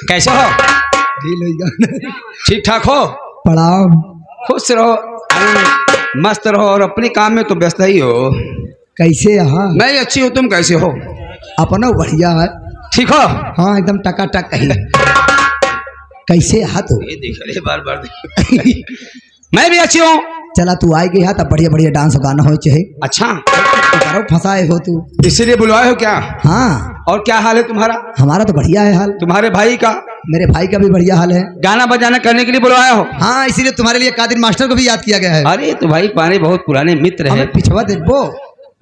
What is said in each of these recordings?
कैसे हो? ठीक ठाक हो? प्रणाम। खुश रहो, मस्त रहो और अपने काम में तो व्यस्त ही हो। कैसे यहाँ? मैं अच्छी हूँ, तुम कैसे हो? अपना बढ़िया है। ठीक हो? हाँ एकदम टकाटक कही। कैसे हाथ हो? ये देख रहे बार बार मैं भी अच्छी हूँ। चला तू आई गई है तब बढ़िया बढ़िया डांस गाना हो चाहे। अच्छा करो फंसाए हो तू, इसीलिए बुलवाए हो क्या? हाँ। और क्या हाल है तुम्हारा? हमारा तो बढ़िया है हाल। तुम्हारे भाई का? मेरे भाई का भी बढ़िया हाल है। गाना बजाना करने के लिए बुलवाया हो? हाँ इसीलिए तुम्हारे लिए कादिर मास्टर को भी याद किया गया है। अरे तो भाई पाने बहुत पुराने मित्र है। पिछवा देखो।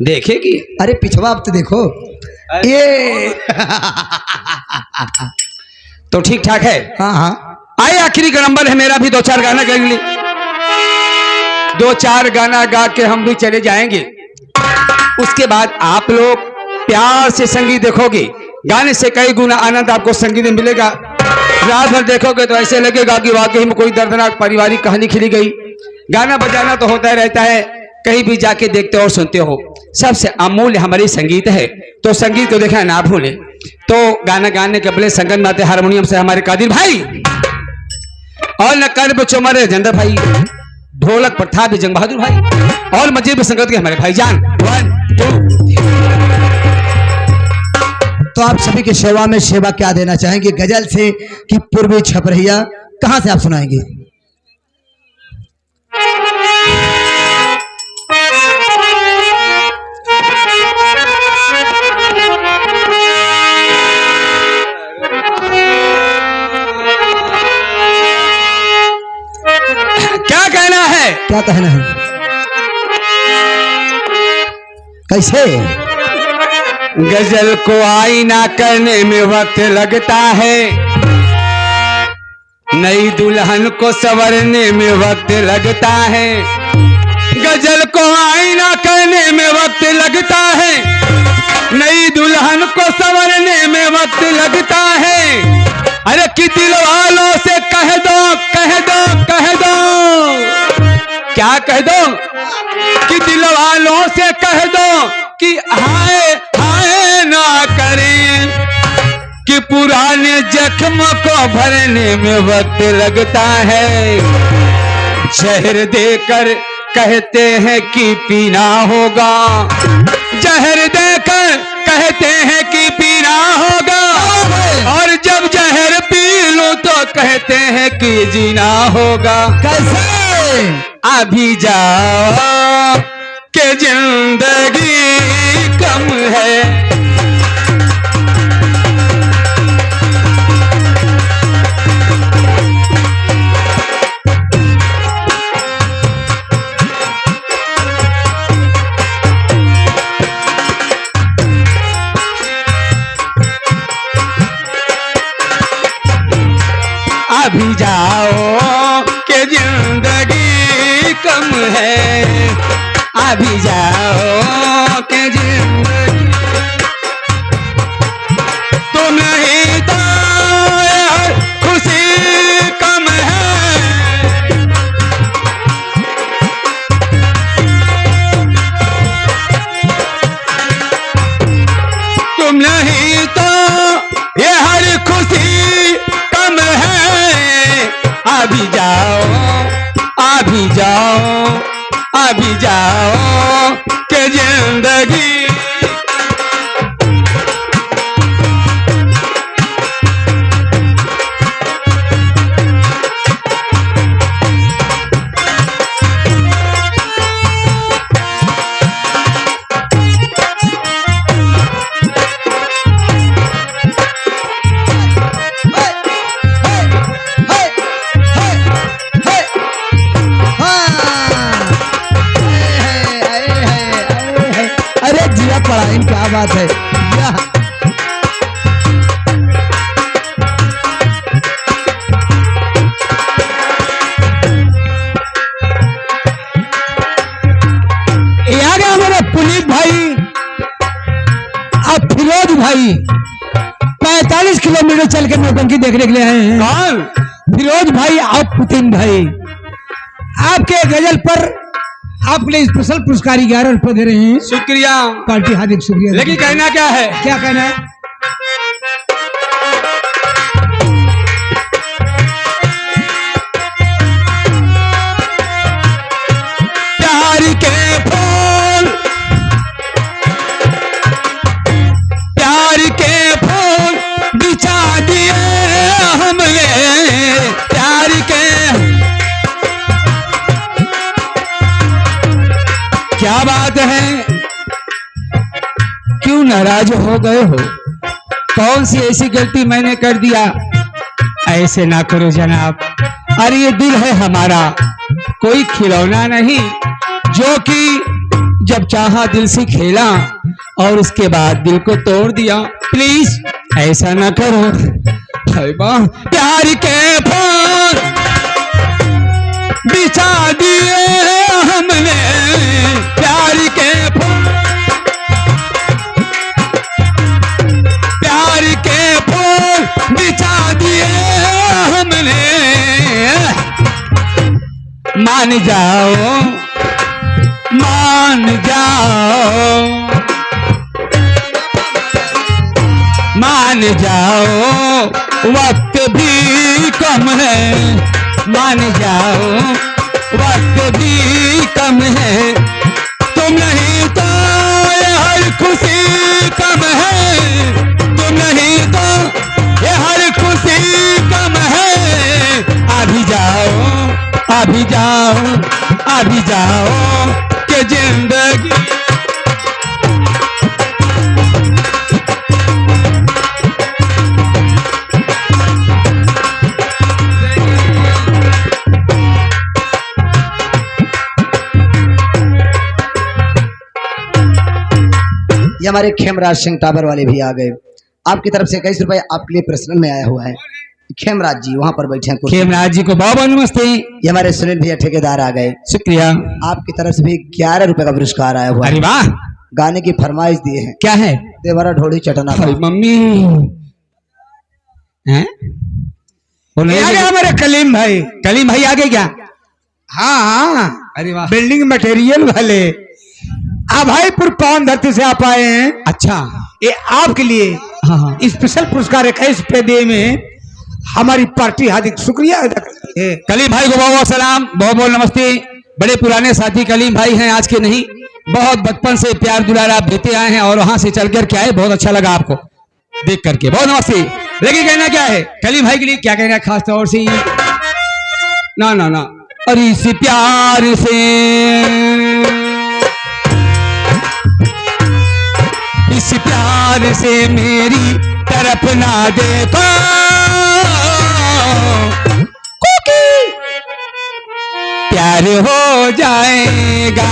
देखेगी? अरे पिछवा अब तो देखो ये। तो ठीक ठाक है। हाँ हाँ आए आखिरी का नंबर है मेरा भी, 2-4 गाना कर लिए, 2-4 गाना गा के हम भी चले जाएंगे। उसके बाद आप लोग प्यार से संगीत देखोगे। गाने से कई गुना आनंद आपको संगीत में मिलेगा। रात भर देखोगे तो ऐसे लगेगा कि वाकई में कोई दर्दनाक पारिवारिक कहानी खिली गई। गाना बजाना तो होता ही रहता है, कहीं भी जाके देखते हो और सुनते हो। सबसे अमूल्य हमारी संगीत है, तो संगीत को देखना ना भूलें। तो गाना गाने के पहले संगत में आते हारमोनियम से हमारे कादिर भाई, और नकर चुमर राजेंद्र भाई, ढोलक पर था भी जंग बहादुर भाई, और मजे में संगत के हमारे भाईजान। 1 2। तो आप सभी के सेवा में सेवा क्या देना चाहेंगे गजल से कि पूर्वी छपरहिया, कहां से आप सुनाएंगे? क्या कहना है? क्या कहना है? कैसे? गजल को आईना करने में वक्त लगता है, नई दुल्हन को संवरने में वक्त लगता है। गजल को आईना करने में वक्त लगता है, नई दुल्हन को संवरने में वक्त लगता है। अरे कि दिल वालों से कह दो, कह दो, कह दो, क्या कह दो? कि दिल वालों से कह दो कि हाय हाय ना करें, कि पुराने जख्म को भरने में वक्त लगता है। जहर देकर कहते हैं कि पीना होगा, जहर देकर कहते हैं कि पीना होगा, और जब जहर पी लो तो कहते हैं कि जीना होगा। कैसे? अभी जाओ के जिंदगी कम है। अभी जाओ के जिंदगी कम है, अभी जाओ के जिंदगी तुम नहीं तो खुशी कम है। तुम नहीं तो ये हर खुशी कम है। अभी जाओ, अभी जाओ, अभी जाओ के जिंदगी पढ़ाई क्या बात है। यार हमारे पुनीत भाई और फिरोज भाई 45 किलोमीटर चल के नौटंकी देखने के लिए आए हैं। कौन? फिरोज भाई और पुतिन भाई। आपके गजल पर आपके लिए स्पेशल पुरस्कार 11 रुपए दे रहे हैं। शुक्रिया। पार्टी हार्दिक शुक्रिया। लेकिन कहना क्या है? क्या कहना है? प्यार के फूल, प्यार के फूल बिछा दिए हमने, प्यार के। क्या बात है, क्यों नाराज हो गए हो? कौन सी ऐसी गलती मैंने कर दिया? ऐसे ना करो जनाब, अरे ये दिल है हमारा, कोई खिलौना नहीं जो कि जब चाहा दिल से खेला और उसके बाद दिल को तोड़ दिया। प्लीज ऐसा ना करो। हाय वाह, प्यार के फूल बिछा दिए हमने, प्यार के फूल, प्यार के फूल बिछा दिए हमने। मान जाओ, मान जाओ, मान जाओ, वक्त भी कम है, मान जाओ, वक्त भी कम है। तुम नहीं तो ये हर खुशी कम है, तुम नहीं तो ये हर खुशी कम है। अभी जाओ, अभी जाओ, अभी जाओ कि जिंदगी। ये हमारे खेमराज सिंह टावर वाले भी आ गए। आपकी तरफ से 21 रुपए आपके लिए पर्सनल में आया हुआ है। खेमराज जी वहां पर बैठे हैं कुर्सी। खेमराज जी को बहुत बहुत नमस्ते। ये हमारे सुनील भैया ठेकेदार आ गए। शुक्रिया। आपकी तरफ से भी 11 रुपए का पुरस्कार आया हुआ अरे है। वाह, गाने की फरमाइश दिए हैं। क्या है? देवरा ढोड़ी चटना। अरे मम्मी हैं? वो नहीं आ गए हमारे कलीम भाई। कलीम भाई आगे क्या? हाँ हाँ, अरे वाह, बिल्डिंग मटेरियल वाले अभाईपुर पावन धरती से आप आए हैं। अच्छा। ये आपके लिए हाँ हाँ, स्पेशल पुरस्कार 21 रुपए दे में हमारी पार्टी हार्दिक शुक्रिया अदा करती है। कलीम भाई को बहुत बहुत सलाम, बहुत बहुत नमस्ते। बड़े पुराने साथी कलीम भाई हैं, आज के नहीं। बहुत बचपन से प्यार दुलार आप देते आए हैं और वहां से चल कर के आए, बहुत अच्छा लगा आपको देख करके, बहुत नमस्ते। लेकिन कहना क्या है कलीम भाई के लिए? क्या कहना है खास तौर से? ना ना ना, अरे इस प्यार से, इस प्यार से मेरी तरफ ना देखो, कुकी प्यार हो जाएगा।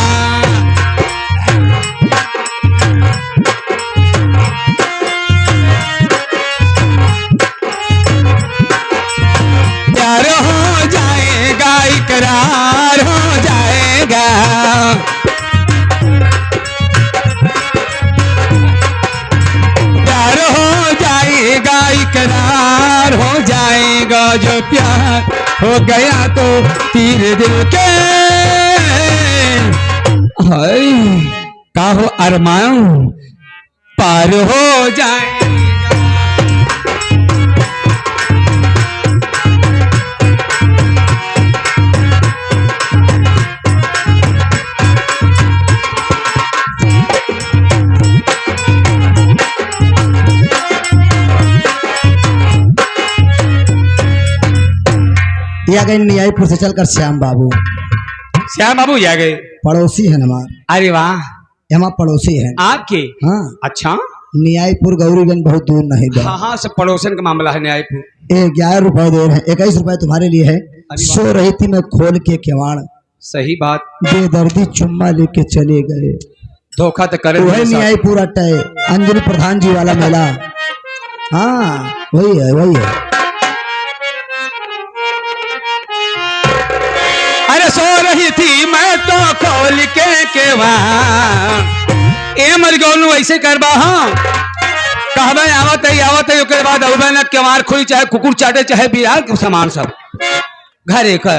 प्यार हो जाएगा, इकरार हो जाएगा। प्यार हो जाएगा, इकरार हो जाएगा। जो प्यार हो गया तो तीर दिल के, हाय का हो अरमान पार हो जाएगा। ये आ गए नियाईपुर से चलकर श्याम बाबू। श्याम बाबू आ गए। पड़ोसी है हमारे। अरे वाह, ये हमारे पड़ोसी है। आपके? हाँ, अच्छा। नियाईपुर गौरीगंज बहुत दूर नहीं गया। हाँ हाँ, सब पड़ोसन का मामला है न्यायपुर। 11 रुपए दे रहे हैं। 21 रुपए तुम्हारे लिए है। वाह। सो रही थी मैं खोल के केवाड़, सही बात, बेदर्दी चुम्मा लेके चले गए। धोखा तो करे वही नियाईपुर अट्टा है, अंजलि प्रधान जी वाला मेला। हाँ वही है, वही है। अरे सो रही थी मैं तो खोल के केवाड़, ए मर गौनू ऐसे करबा। हाँ कहबे आवत है ओकर बाद अबे ना केवाड़ खोई, चाहे कुकुर चाटे चाहे बिरार के सामान सब घरे का।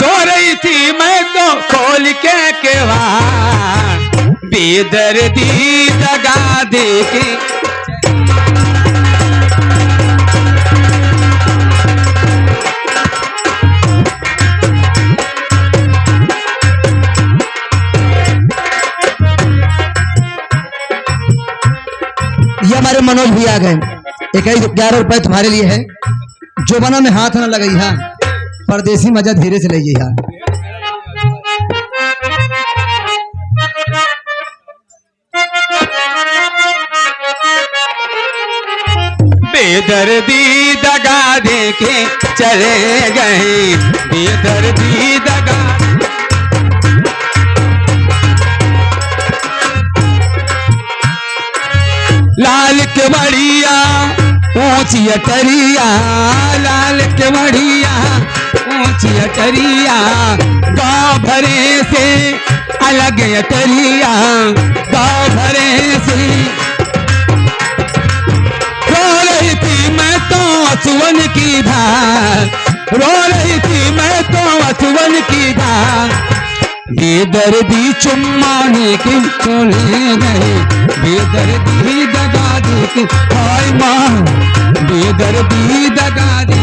सो रही थी मैं तो खोल के केवाड़, बेदर्दी दगा दे के। ये हमारे मनोज भी आ गए। 11 रुपए तुम्हारे लिए है। जो बना में हाथ न लगई हा, परदेसी मजा धीरे से लइए हा। बेदर्दी दगा दे के चले गए, बेदर्दी दगा। लाल के बढ़िया ऊंची अटरिया, लाल के बढ़िया ऊंची अटरिया, गाँव भरे से अलग अटरिया, गाँव भरे से। रो रही थी मैं तो असुवन की धार, रो रही थी मैं तो असुवन की धार, बेदर्दी चुम्माने के चले गए, बेदर्दी दगा दे के। हाय माँ, बेदर्दी दगा दे।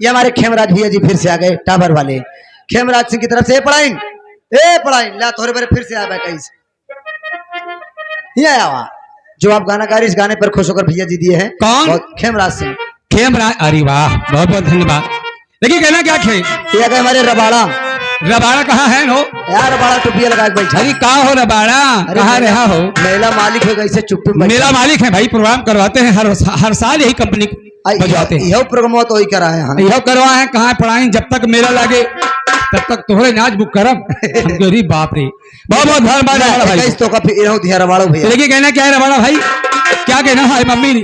ये हमारे खेमराज भैया जी फिर से आ गए, टावर वाले। खेमराज सिंह की तरफ से पढ़ाई ला तोरे बारे फिर से आया कहीं से। ये आया हुआ जो आप गाना गा रहे, इस गाने पर खुश होकर भैया जी दिए हैं। कौन? खेमराज सिंह। खेमराज, अरे वाह, बहुत बहुत धन्यवाद। देखिए कहना क्या खे, ये गए हमारे रबाड़ा। रबाड़ा कहाँ है नो यार रबाड़ा टोपिया लगा के बैठा। अरे कहाँ हो रबाड़ा, कहाँ रहा हो? मेला मालिक हो गई से चुप्पी में बैठा। मेरा मालिक है भाई, प्रोग्राम करवाते हैं हर साल यही कंपनी बजवाते हैं। यह प्रोग्राम तो ही करा है। यह करवाए हैं, कहाँ पढ़ाई, जब तक मेला लागे तब तक तोहरे नाच बुक करब। अरे बाप रे, बहुत बहुत धन्यवाद भाई। तो का फिर रबाड़ा भैया। देखिए कहना क्या है रबाड़ा भाई, क्या कहना है मम्मी ने?